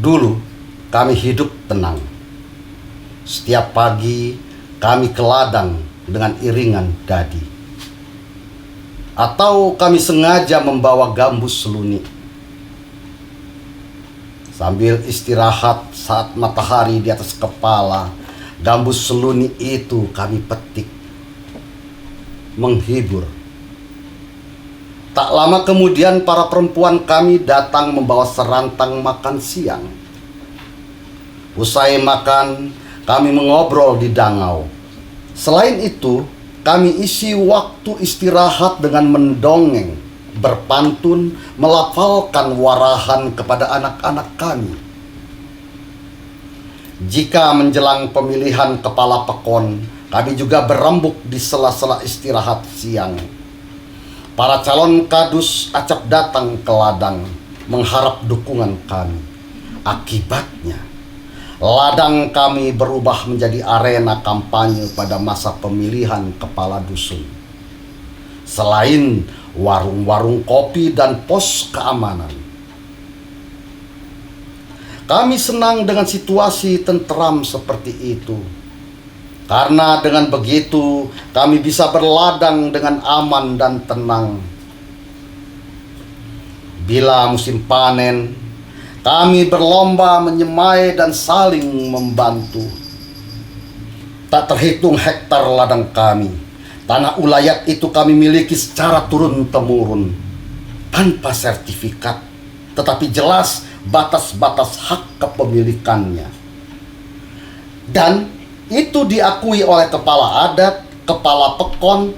Dulu kami hidup tenang. Setiap pagi kami ke ladang dengan iringan dadi. Atau kami sengaja membawa gambus seluni. Sambil istirahat saat matahari di atas kepala, gambus seluni itu kami petik. Menghibur. Tak lama kemudian para perempuan kami datang membawa serantang makan siang. Usai makan, kami mengobrol di dangau. Selain itu, kami isi waktu istirahat dengan mendongeng, berpantun, melafalkan warahan kepada anak-anak kami. Jika menjelang pemilihan kepala pekon, kami juga berembuk di sela-sela istirahat siang. Para calon kadus acap datang ke ladang mengharap dukungan kami. Akibatnya, ladang kami berubah menjadi arena kampanye pada masa pemilihan kepala dusun. Selain warung-warung kopi dan pos keamanan, kami senang dengan situasi tentram seperti itu. Karena dengan begitu kami bisa berladang dengan aman dan tenang. Bila musim panen, kami berlomba menyemai dan saling membantu. Tak terhitung hektar ladang kami. Tanah ulayat itu kami miliki secara turun-temurun, tanpa sertifikat, tetapi jelas batas-batas hak kepemilikannya. Dan itu diakui oleh kepala adat, kepala pekon,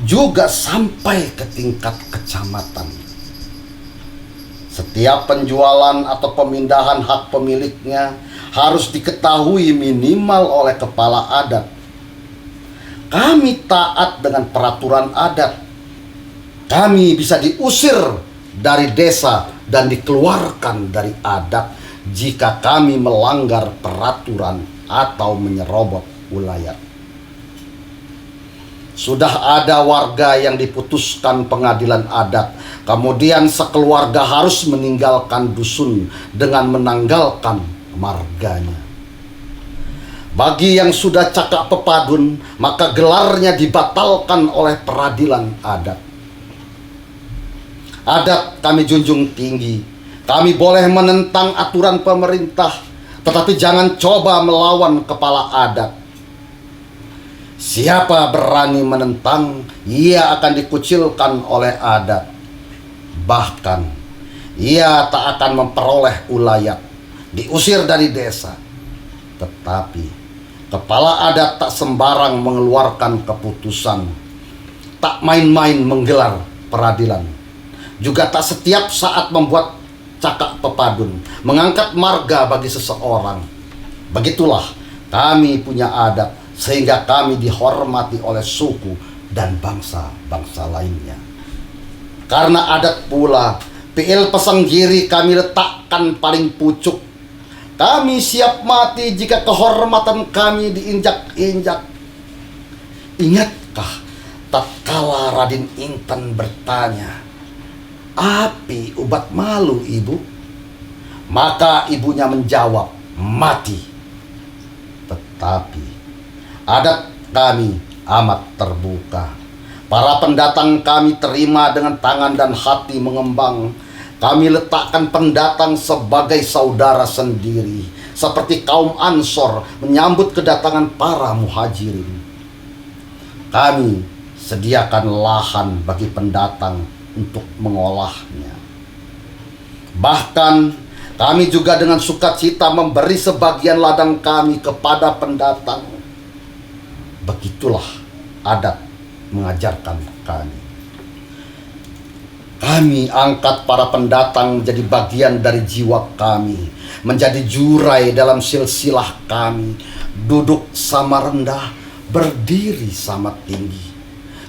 juga sampai ke tingkat kecamatan. Setiap penjualan atau pemindahan hak pemiliknya harus diketahui minimal oleh kepala adat. Kami taat dengan peraturan adat. Kami bisa diusir dari desa dan dikeluarkan dari adat jika kami melanggar peraturan atau menyerobot ulayat. Sudah ada warga yang diputuskan pengadilan adat, kemudian sekeluarga harus meninggalkan dusun dengan menanggalkan marganya. Bagi yang sudah cakap pepadun, maka gelarnya dibatalkan oleh peradilan adat. Adat kami junjung tinggi. Kami boleh menentang aturan pemerintah, tetapi jangan coba melawan kepala adat. Siapa berani menentang, ia akan dikucilkan oleh adat. Bahkan, ia tak akan memperoleh ulayat, diusir dari desa. Tetapi, kepala adat tak sembarang mengeluarkan keputusan, tak main-main menggelar peradilan, juga tak setiap saat membuat cakap pepadun, mengangkat marga bagi seseorang. Begitulah kami punya adat, sehingga kami dihormati oleh suku dan bangsa-bangsa lainnya. Karena adat pula, Piil Pesanggiri kami letakkan paling pucuk. Kami siap mati jika kehormatan kami diinjak-injak. Ingatkah tatkala Raden Intan bertanya, "Api ubat malu, Ibu?" Maka ibunya menjawab, "Mati." Tetapi adat kami amat terbuka. Para pendatang kami terima dengan tangan dan hati mengembang. Kami letakkan pendatang sebagai saudara sendiri, seperti kaum Ansor menyambut kedatangan para muhajirin. Kami sediakan lahan bagi pendatang untuk mengolahnya. Bahkan kami juga dengan sukacita memberi sebagian ladang kami kepada pendatang. Begitulah adat mengajarkan kami. Kami angkat para pendatang menjadi bagian dari jiwa kami, menjadi jurai dalam silsilah kami. Duduk sama rendah, berdiri sama tinggi.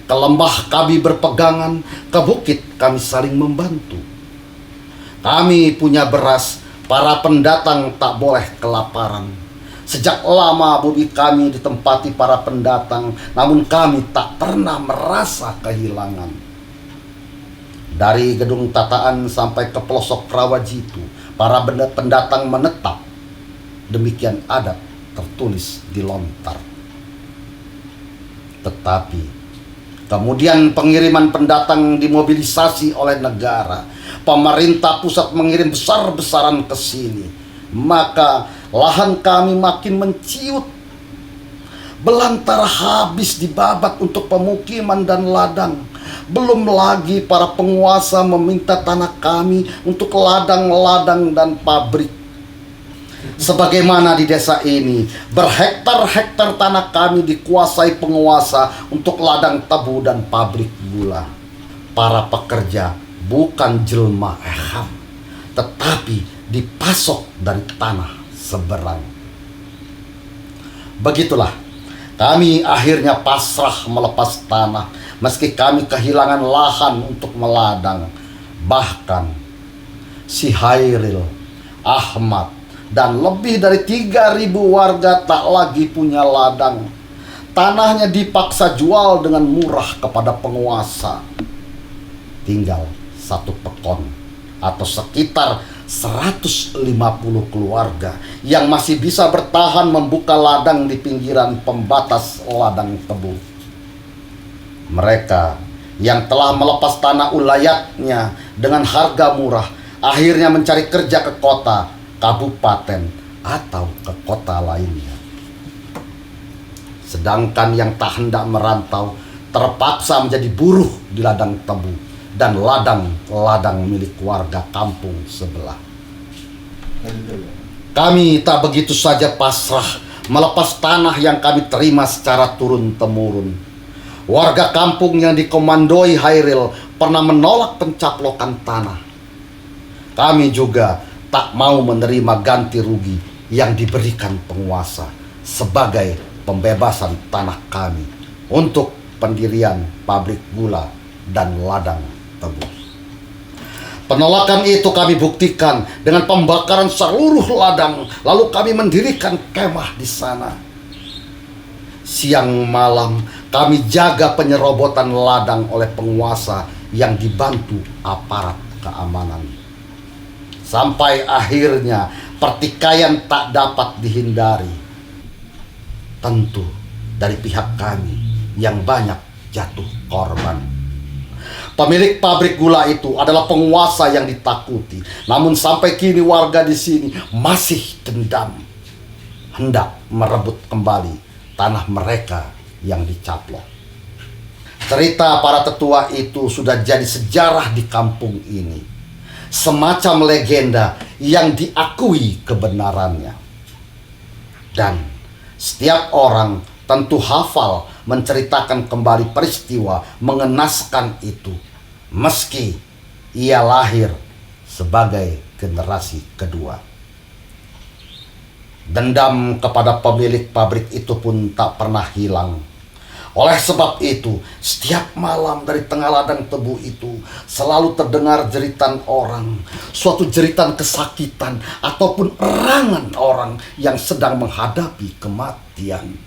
Ke lembah kami berpegangan, ke bukit kami saling membantu. Kami punya beras, para pendatang tak boleh kelaparan. Sejak lama bumi kami ditempati para pendatang, namun kami tak pernah merasa kehilangan. Dari gedung tataan sampai ke pelosok Rawajitu, para pendatang menetap. Demikian adat tertulis di lontar. Tetapi kemudian pengiriman pendatang dimobilisasi oleh negara. Pemerintah pusat mengirim besar-besaran ke sini. Maka lahan kami makin menciut. Belantara habis dibabat untuk pemukiman dan ladang. Belum lagi para penguasa meminta tanah kami untuk ladang-ladang dan pabrik. Sebagaimana di desa ini, berhektar-hektar tanah kami dikuasai penguasa untuk ladang tebu dan pabrik gula. Para pekerja bukan jelma eham, tetapi dipasok dari tanah seberang. Begitulah kami akhirnya pasrah melepas tanah, meski kami kehilangan lahan untuk meladang. Bahkan si Hairil, Ahmad, dan lebih dari 3.000 warga tak lagi punya ladang. Tanahnya dipaksa jual dengan murah kepada penguasa. Tinggal 1 pekon atau sekitar 150 keluarga yang masih bisa bertahan membuka ladang di pinggiran pembatas ladang tebu. Mereka yang telah melepas tanah ulayatnya dengan harga murah akhirnya mencari kerja ke kota, kabupaten, atau ke kota lainnya. Sedangkan yang tak hendak merantau terpaksa menjadi buruh di ladang tebu dan ladang-ladang milik warga kampung sebelah. Kami tak begitu saja pasrah melepas tanah yang kami terima secara turun-temurun. Warga kampung yang dikomandoi Hairil pernah menolak pencaplokan tanah. Kami juga tak mau menerima ganti rugi yang diberikan penguasa sebagai pembebasan tanah kami untuk pendirian pabrik gula dan ladang tebu. Penolakan itu kami buktikan dengan pembakaran seluruh ladang, lalu kami mendirikan kemah di sana. Siang malam kami jaga penyerobotan ladang oleh penguasa yang dibantu aparat keamanan. Sampai akhirnya pertikaian tak dapat dihindari. Tentu dari pihak kami yang banyak jatuh korban. Pemilik pabrik gula itu adalah penguasa yang ditakuti. Namun sampai kini warga di sini masih dendam, hendak merebut kembali tanah mereka yang dicaplok. Cerita para tetua itu sudah jadi sejarah di kampung ini, semacam legenda yang diakui kebenarannya. Dan setiap orang tentu hafal menceritakan kembali peristiwa mengenaskan itu, meski ia lahir sebagai generasi kedua. Dendam kepada pemilik pabrik itu pun tak pernah hilang. Oleh sebab itu, setiap malam dari tengah ladang tebu itu selalu terdengar jeritan orang, suatu jeritan kesakitan ataupun erangan orang yang sedang menghadapi kematian.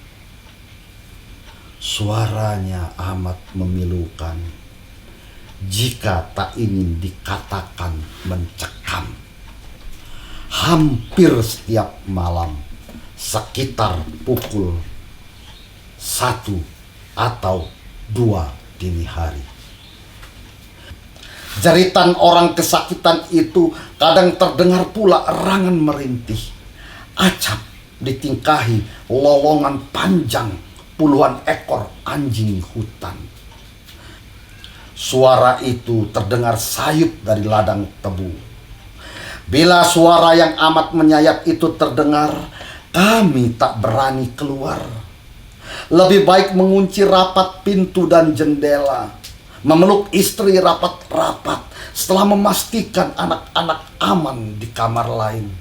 Suaranya amat memilukan, jika tak ingin dikatakan mencekam. Hampir setiap malam, sekitar pukul 1 atau 2 dini hari. Jeritan orang kesakitan itu kadang terdengar pula erangan merintih. Acap ditingkahi lolongan panjang puluhan ekor anjing hutan. Suara itu terdengar sayup dari ladang tebu. Bila suara yang amat menyayat itu terdengar, kami tak berani keluar. Lebih baik mengunci rapat pintu dan jendela, memeluk istri rapat-rapat setelah memastikan anak-anak aman di kamar lain.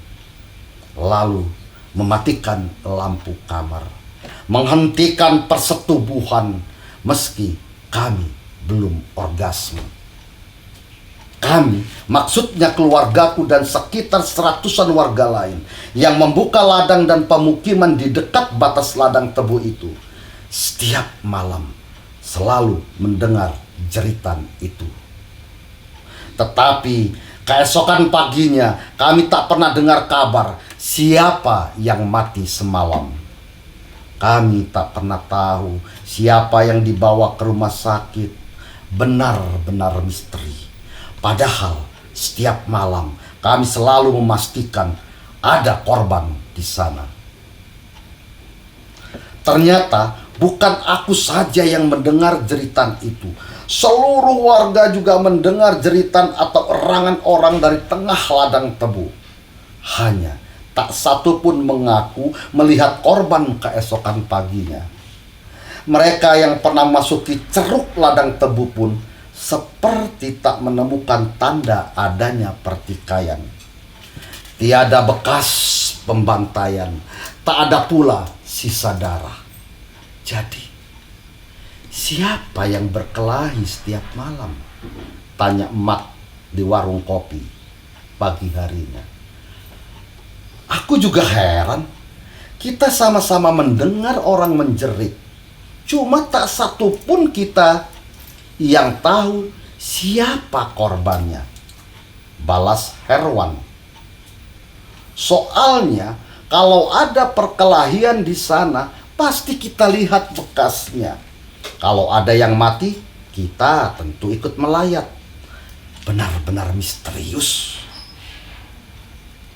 Lalu mematikan lampu kamar, menghentikan persetubuhan meski kami belum orgasme. Kami, maksudnya keluargaku dan sekitar 100-an warga lain yang membuka ladang dan pemukiman di dekat batas ladang tebu itu, setiap malam selalu mendengar jeritan itu. Tetapi Keesokan paginya kami tak pernah dengar kabar siapa yang mati semalam. Kami tak pernah tahu siapa yang dibawa ke rumah sakit. Benar-benar misteri. Padahal setiap malam kami selalu memastikan ada korban di sana. Ternyata bukan aku saja yang mendengar jeritan itu. Seluruh warga juga mendengar jeritan atau erangan orang dari tengah ladang tebu. Hanya tak satu pun mengaku melihat korban keesokan paginya. Mereka yang pernah masuki ceruk ladang tebu pun seperti tak menemukan tanda adanya pertikaian. Tiada bekas pembantaian, tak ada pula sisa darah. Jadi, siapa yang berkelahi setiap malam? Tanya emak di warung kopi pagi harinya. Aku juga heran. Kita sama-sama mendengar orang menjerit. Cuma tak satu pun kita yang tahu siapa korbannya. Balas Herwan. Soalnya kalau ada perkelahian di sana, pasti kita lihat bekasnya. Kalau ada yang mati, kita tentu ikut melayat. Benar-benar misterius.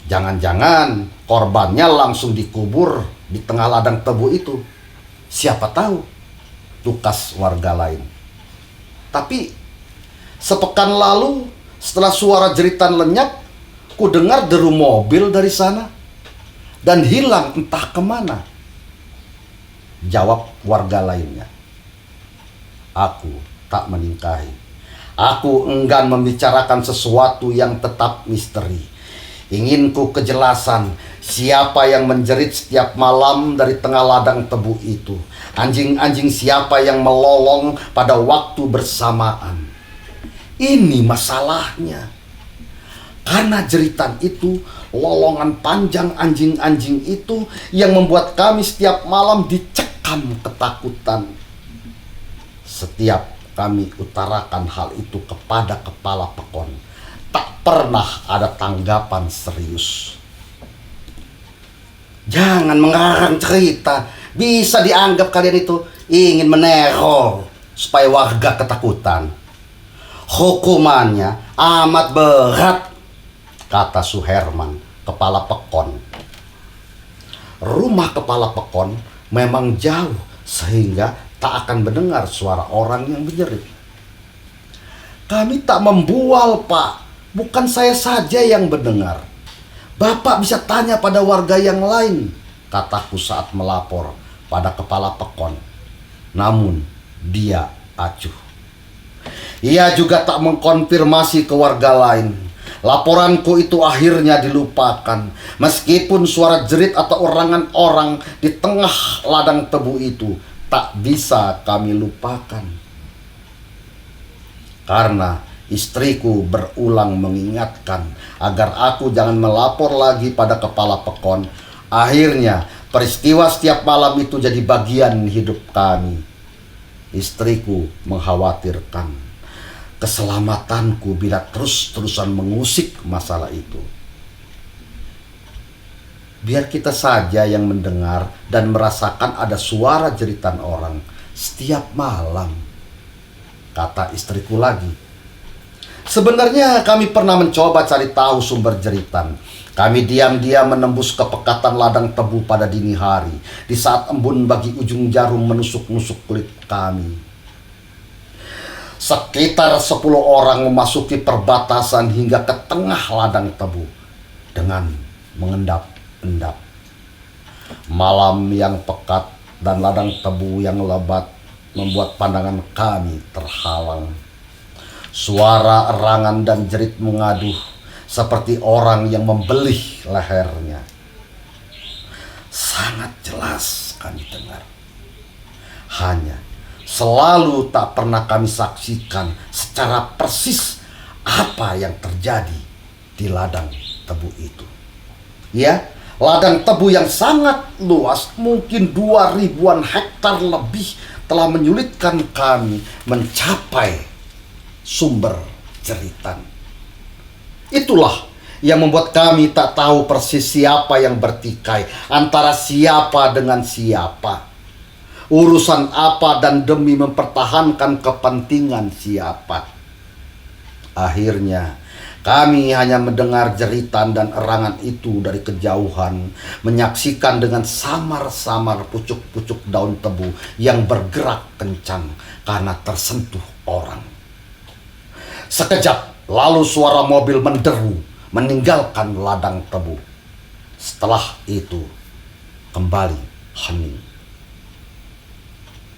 Jangan-jangan korbannya langsung dikubur di tengah ladang tebu itu. Siapa tahu, tukas warga lain. Tapi sepekan lalu, setelah suara jeritan lenyap, ku dengar deru mobil dari sana dan hilang entah kemana. Jawab warga lainnya. Aku tak meningkahi. Aku enggan membicarakan sesuatu yang tetap misteri. Inginku kejelasan siapa yang menjerit setiap malam dari tengah ladang tebu itu. Anjing-anjing siapa yang melolong pada waktu bersamaan. Ini masalahnya. Karena jeritan itu, lolongan panjang anjing-anjing itu yang membuat kami setiap malam dicekam ketakutan. Setiap kami utarakan hal itu kepada kepala pekon, tak pernah ada tanggapan serius. Jangan mengarang cerita, bisa dianggap kalian itu ingin meneror supaya warga ketakutan. Hukumannya amat berat, kata Suherman, kepala pekon. Rumah kepala pekon memang jauh sehingga tak akan mendengar suara orang yang menjerit. Kami tak membual, Pak. Bukan saya saja yang mendengar. Bapak bisa tanya pada warga yang lain, kataku saat melapor pada kepala pekon. Namun dia acuh. Ia juga tak mengkonfirmasi ke warga lain. Laporanku itu akhirnya dilupakan. Meskipun suara jerit atau erangan orang di tengah ladang tebu itu tak bisa kami lupakan. Karena istriku berulang mengingatkan agar aku jangan melapor lagi pada kepala pekon. Akhirnya peristiwa setiap malam itu jadi bagian hidup kami. Istriku mengkhawatirkan keselamatanku bila terus-terusan mengusik masalah itu. Biar kita saja yang mendengar dan merasakan ada suara jeritan orang setiap malam, kata istriku lagi. Sebenarnya kami pernah mencoba cari tahu sumber jeritan. Kami diam-diam menembus kepekatan ladang tebu pada dini hari, di saat embun bagi ujung jarum menusuk-nusuk kulit kami. Sekitar 10 orang memasuki perbatasan hingga ke tengah ladang tebu dengan mengendap-endap. Malam yang pekat dan ladang tebu yang lebat membuat pandangan kami terhalang. Suara erangan dan jerit mengaduh seperti orang yang membelih lehernya. Sangat jelas kami dengar. Hanya selalu tak pernah kami saksikan secara persis apa yang terjadi di ladang tebu itu. Ya, ladang tebu yang sangat luas, mungkin 2000-an hektar lebih, telah menyulitkan kami mencapai sumber jeritan. Itulah yang membuat kami tak tahu persis siapa yang bertikai antara siapa dengan siapa, urusan apa, dan demi mempertahankan kepentingan siapa. Akhirnya kami hanya mendengar jeritan dan erangan itu dari kejauhan, menyaksikan dengan samar-samar pucuk-pucuk daun tebu yang bergerak kencang karena tersentuh orang. Sekejap lalu suara mobil menderu meninggalkan ladang tebu. Setelah itu kembali hening.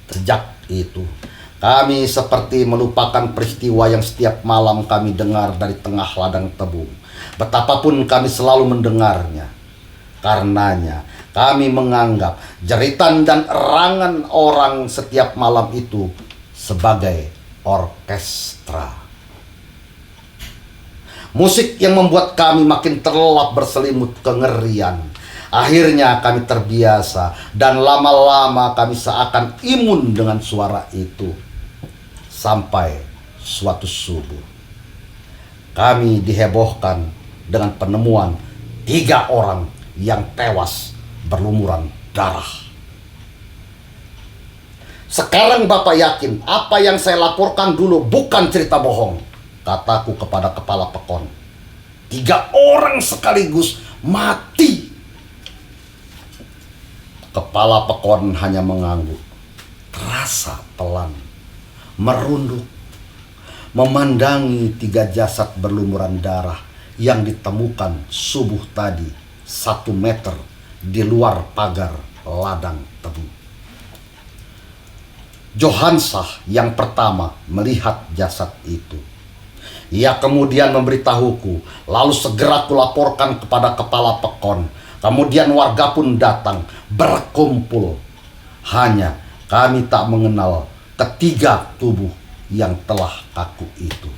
Sejak itu kami seperti melupakan peristiwa yang setiap malam kami dengar dari tengah ladang tebu. Betapapun kami selalu mendengarnya. Karenanya kami menganggap jeritan dan erangan orang setiap malam itu sebagai orkestra. Musik yang membuat kami makin terlelap berselimut kengerian. Akhirnya kami terbiasa dan lama-lama kami seakan imun dengan suara itu. Sampai suatu subuh kami dihebohkan dengan penemuan 3 orang yang tewas berlumuran darah. Sekarang Bapak yakin apa yang saya laporkan dulu bukan cerita bohong, kataku kepada kepala pekon. 3 orang sekaligus mati. Kepala pekon hanya mengangguk, terasa pelan, merunduk, memandangi 3 jasad berlumuran darah yang ditemukan subuh tadi 1 meter di luar pagar ladang tebu. Johansah yang pertama melihat jasad itu. Ia kemudian memberitahuku, lalu segera kulaporkan kepada kepala pekon. Kemudian warga pun datang, berkumpul. Hanya kami tak mengenal ketiga tubuh yang telah kaku itu.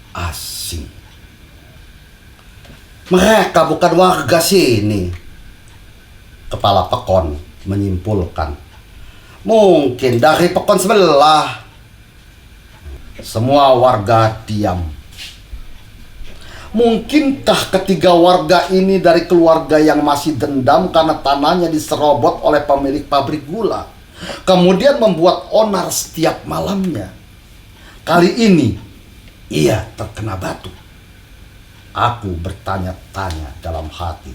Asing. Mereka bukan warga sini, kepala pekon menyimpulkan. Mungkin dari pekon sebelah. Semua warga diam. Mungkinkah ketiga warga ini dari keluarga yang masih dendam karena tanahnya diserobot oleh pemilik pabrik gula, kemudian membuat onar setiap malamnya? Kali ini ia terkena batu. Aku bertanya-tanya dalam hati.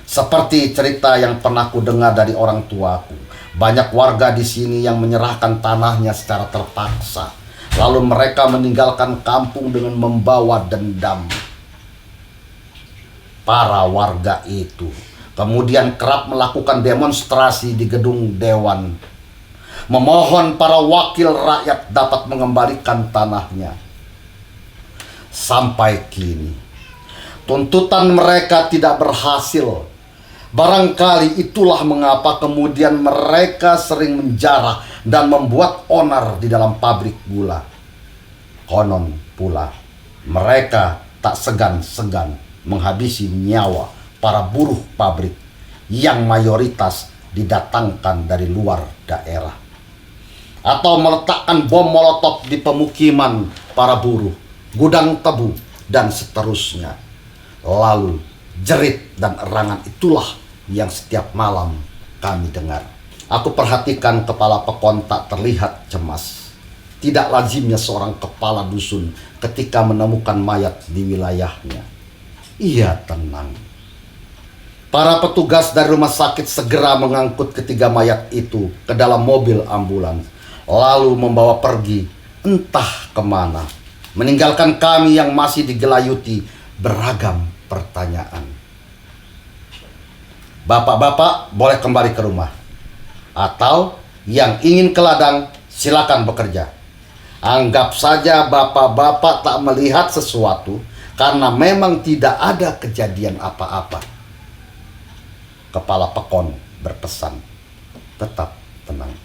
Seperti cerita yang pernah ku dengar dari orang tuaku, banyak warga di sini yang menyerahkan tanahnya secara terpaksa. Lalu mereka meninggalkan kampung dengan membawa dendam. Para warga itu kemudian kerap melakukan demonstrasi di gedung dewan, memohon para wakil rakyat dapat mengembalikan tanahnya. Sampai kini tuntutan mereka tidak berhasil. Barangkali itulah mengapa kemudian mereka sering menjarah dan membuat onar di dalam pabrik gula. Konon pula mereka tak segan-segan menghabisi nyawa para buruh pabrik yang mayoritas didatangkan dari luar daerah, atau meletakkan bom molotov di pemukiman para buruh, gudang tebu, dan seterusnya. Lalu jerit dan erangan itulah yang setiap malam kami dengar. Aku perhatikan kepala pekon tak terlihat cemas. Tidak lazimnya seorang kepala dusun ketika menemukan mayat di wilayahnya. Ia tenang. Para petugas dari rumah sakit segera mengangkut ketiga mayat itu ke dalam mobil ambulans, lalu membawa pergi entah kemana, meninggalkan kami yang masih digelayuti beragam pertanyaan. Bapak-bapak boleh kembali ke rumah, atau yang ingin ke ladang silakan bekerja. Anggap saja bapak-bapak tak melihat sesuatu karena memang tidak ada kejadian apa-apa. Kepala pekon berpesan, tetap tenang.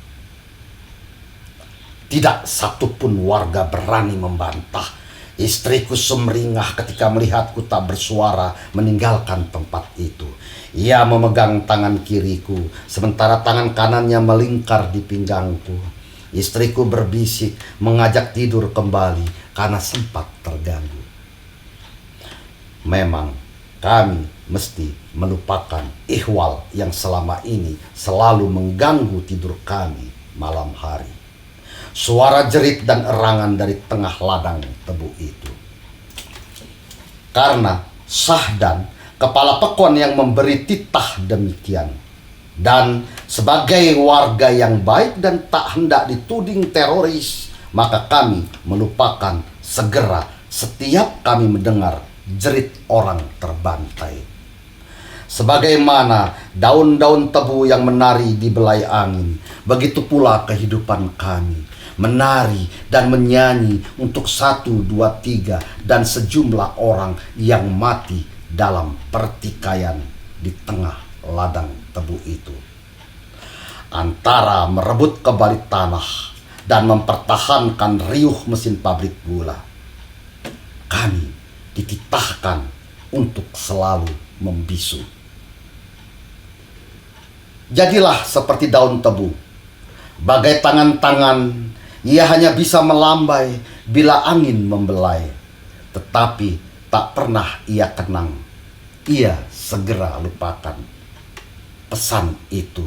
Tidak satupun warga berani membantah. Istriku sumringah ketika melihatku tak bersuara meninggalkan tempat itu. Ia memegang tangan kiriku, sementara tangan kanannya melingkar di pinggangku. Istriku berbisik mengajak tidur kembali karena sempat terganggu. Memang kami mesti melupakan ihwal yang selama ini selalu mengganggu tidur kami malam hari. Suara jerit dan erangan dari tengah ladang tebu itu. Karena Sahdan, kepala pekon yang memberi titah demikian, dan sebagai warga yang baik dan tak hendak dituding teroris, maka kami melupakan segera setiap kami mendengar jerit orang terbantai. Sebagaimana daun-daun tebu yang menari di belai angin, begitu pula kehidupan kami, menari dan menyanyi untuk 1, 2, 3 dan sejumlah orang yang mati dalam pertikaian di tengah ladang tebu itu. Antara merebut kembali tanah dan mempertahankan riuh mesin pabrik gula, kami dititahkan untuk selalu membisu. Jadilah seperti daun tebu, bagai tangan-tangan, ia hanya bisa melambai bila angin membelai, tetapi tak pernah ia kenang, ia segera lupakan. Pesan itu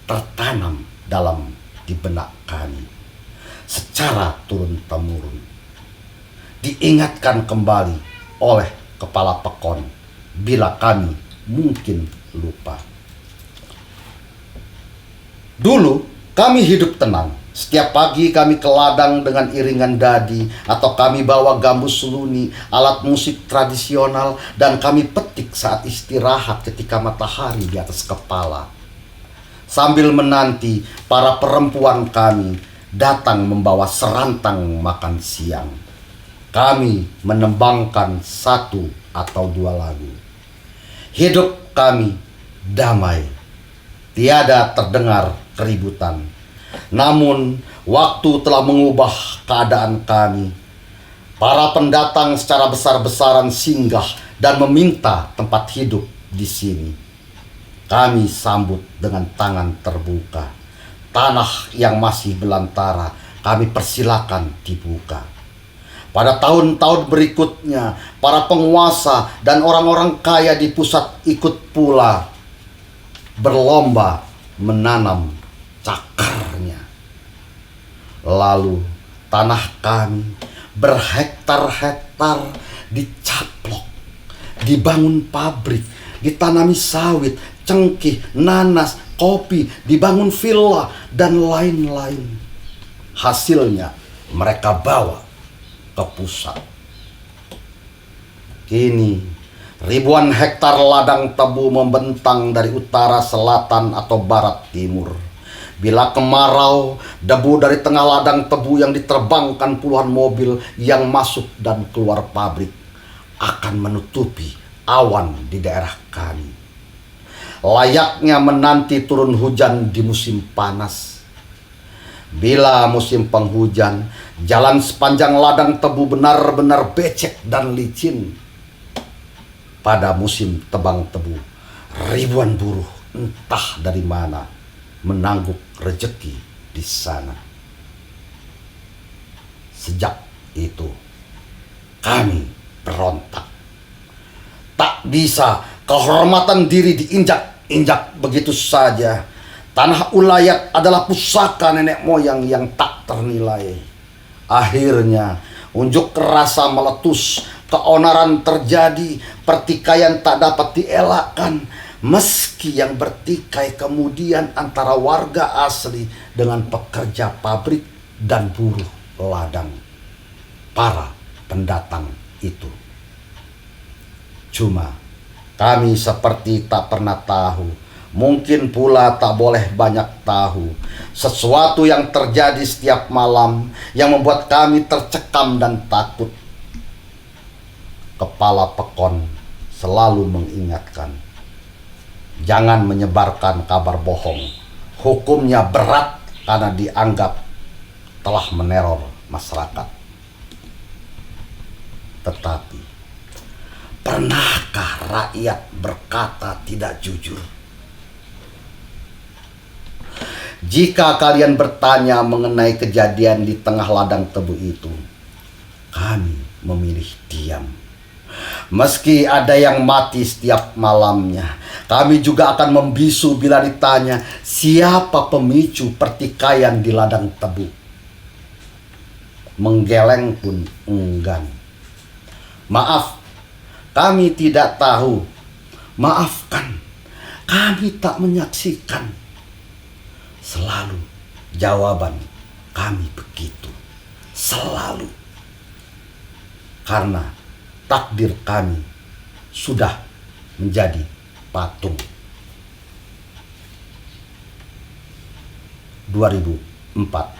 tertanam dalam di benak kami secara turun-temurun, diingatkan kembali oleh kepala pekon bila kami mungkin lupa. Dulu kami hidup tenang. Setiap pagi kami ke ladang dengan iringan dadi, atau kami bawa gambus suluni, alat musik tradisional, dan kami petik saat istirahat ketika matahari di atas kepala. Sambil menanti para perempuan kami datang membawa serantang makan siang, kami menembangkan 1 atau 2 lagu. Hidup kami damai, tiada terdengar keributan. Namun waktu telah mengubah keadaan kami. Para pendatang secara besar-besaran singgah dan meminta tempat hidup di sini. Kami sambut dengan tangan terbuka. Tanah yang masih belantara kami persilakan dibuka. Pada tahun-tahun berikutnya, para penguasa dan orang-orang kaya di pusat ikut pula berlomba menanam cakarnya. Lalu tanah kami berhektar-hektar dicaplok, dibangun pabrik, ditanami sawit, cengkih, nanas, kopi, dibangun villa, dan lain-lain. Hasilnya mereka bawa ke pusat. Kini ribuan hektar ladang tebu membentang dari utara, selatan, atau barat timur. Bila kemarau, debu dari tengah ladang tebu yang diterbangkan puluhan mobil yang masuk dan keluar pabrik akan menutupi awan di daerah kami. Layaknya menanti turun hujan di musim panas. Bila musim penghujan, jalan sepanjang ladang tebu benar-benar becek dan licin. Pada musim tebang tebu, ribuan buruh entah dari mana menangguk rejeki di sana. Sejak itu kami berontak. Tak bisa kehormatan diri diinjak-injak begitu saja. Tanah ulayat adalah pusaka nenek moyang yang tak ternilai. Akhirnya unjuk rasa meletus, keonaran terjadi, pertikaian tak dapat dielakkan. Meski yang bertikai kemudian antara warga asli dengan pekerja pabrik dan buruh ladang, para pendatang itu. Cuma kami seperti tak pernah tahu, mungkin pula tak boleh banyak tahu, sesuatu yang terjadi setiap malam yang membuat kami tercekam dan takut. Kepala pekon selalu mengingatkan, jangan menyebarkan kabar bohong. Hukumnya berat karena dianggap telah meneror masyarakat. Tetapi pernahkah rakyat berkata tidak jujur? Jika kalian bertanya mengenai kejadian di tengah ladang tebu itu, kami memilih diam. Meski ada yang mati setiap malamnya, kami juga akan membisu bila ditanya siapa pemicu pertikaian di ladang tebu. Menggeleng pun enggan. Maaf, kami tidak tahu. Maafkan, kami tak menyaksikan. Selalu jawaban kami begitu. Selalu. Karena takdir kami sudah menjadi patung. 2004